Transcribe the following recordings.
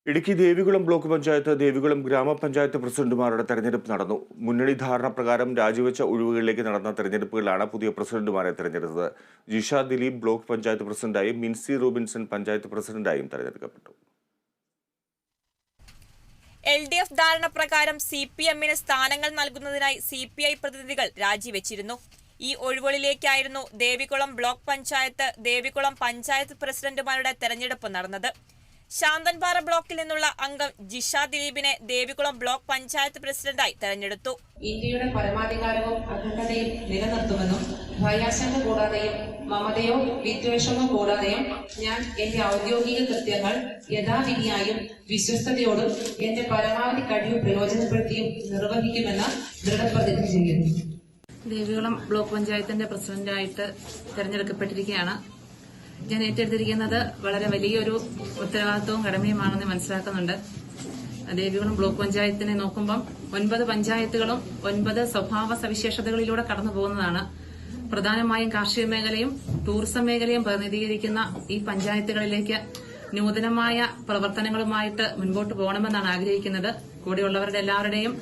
Idukki Devikulam block panchayat, Devikulam ഗ്രാമപഞ്ചായത്ത് പ്രസിഡന്റുമാരുടെ തെരഞ്ഞെടുപ്പ് നടന്നു. മുന്നണി ധാരണ പ്രകാരം രാജിവെച്ച ഒഴിവുകളിലേക്ക് നടന്ന തെരഞ്ഞെടുപ്പുകളാണ് പുതിയ പ്രസിഡന്റുമാരെ തെരഞ്ഞെടുത്തത്. ജിഷ ദിലീപ് ബ്ലോക്ക് പഞ്ചായത്ത് പ്രസിഡന്റായും മിൻസി റോബിൻസൺ പഞ്ചായത്ത് പ്രസിഡന്റായും തെരഞ്ഞെടുക്കപ്പെട്ടു. LDF ധാരണ പ്രകാരം CPM-ന് സ്ഥാനങ്ങൾ നൽകുന്നതിനായി CPI പ്രതിനിധികൾ രാജിവെച്ചിരുന്നു. ഈ ഒഴിവുകളിലേക്കായിരുന്നു ദേവികുളം ബ്ലോക്ക് പഞ്ചായത്ത്, ദേവികുളം പഞ്ചായത്ത് പ്രസിഡന്റുമാരുടെ തെരഞ്ഞെടുപ്പ് നടന്നത്. ശാന്തൻപാറ ബ്ലോക്കിൽ നിന്നുള്ള അംഗം ജിഷ ദിലീപിനെ ദേവികുളം ബ്ലോക്ക് പഞ്ചായത്ത് പ്രസിഡന്റായി തെരഞ്ഞെടുത്തു. ഇന്ത്യയുടെ പരമാധികാരവും അഖണ്ഡതയും നിലനിർത്തുമെന്നും ഭയാശങ്ക കൂടാതെയും മമതയോ വിദ്വേഷമോ കൂടാതെയും ഞാൻ എന്റെ ഔദ്യോഗിക കൃത്യങ്ങൾ യഥാവിധിയായും വിശ്വസ്തയോടും എന്റെ പരമാവധി കഴിവ് പ്രയോജനപ്പെടുത്തിയും നിർവഹിക്കുമെന്ന് ദൃഢപ്രതിജ്ഞ ചെയ്യുന്നു. ദേവികുളം ബ്ലോക്ക് പഞ്ചായത്തിന്റെ പ്രസിഡന്റായിട്ട് തെരഞ്ഞെടുക്കപ്പെട്ടിരിക്കുകയാണ്. ഞാൻ ഏറ്റെടുത്തിരിക്കുന്നത് വളരെ വലിയൊരു ഉത്തരവാദിത്വവും കടമയുമാണെന്ന് മനസ്സിലാക്കുന്നുണ്ട്. ദേവികുളം ബ്ലോക്ക് പഞ്ചായത്തിനെ നോക്കുമ്പം 9 പഞ്ചായത്തുകളും 9 സ്വഭാവ സവിശേഷതകളിലൂടെ കടന്നു പോകുന്നതാണ്. പ്രധാനമായും കാർഷിക മേഖലയും ടൂറിസം മേഖലയും പ്രതിനിധീകരിക്കുന്ന ഈ പഞ്ചായത്തുകളിലേക്ക് നൂതനമായ പ്രവർത്തനങ്ങളുമായിട്ട് മുൻപോട്ട് പോകണമെന്നാണ് ആഗ്രഹിക്കുന്നത്. കൂടെയുള്ളവരുടെ എല്ലാവരുടെയും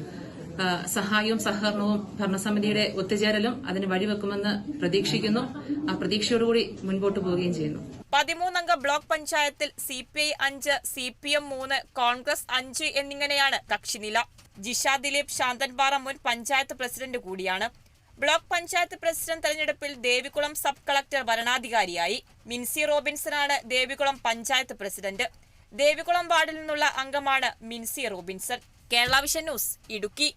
സഹായവും സഹകരണവും ഭരണസമിതിയുടെ ഒത്തുചേരലും അതിന് വഴിവെക്കുമെന്ന് പ്രതീക്ഷിക്കുന്നു. ആ പ്രതീക്ഷയോടുകൂടി മുൻപോട്ട് പോവുകയും ചെയ്യുന്നു. 13-അംഗ ബ്ലോക്ക് പഞ്ചായത്തിൽ CPI 5, CPM 3, കോൺഗ്രസ് 5 എന്നിങ്ങനെയാണ് കക്ഷിനില. ജിഷ ദിലീപ് ശാന്തൻപാറ മുൻ പഞ്ചായത്ത് പ്രസിഡന്റ് കൂടിയാണ്. ബ്ലോക്ക് പഞ്ചായത്ത് പ്രസിഡന്റ് തെരഞ്ഞെടുപ്പിൽ ദേവികുളം സബ് കളക്ടർ വരണാധികാരിയായി. മിൻസി റോബിൻസനാണ് ദേവികുളം പഞ്ചായത്ത് പ്രസിഡന്റ്. ദേവികുളം വാർഡിൽ നിന്നുള്ള അംഗമാണ് മിൻസി റോബിൻസൺ. Kerala vision news, Idukki.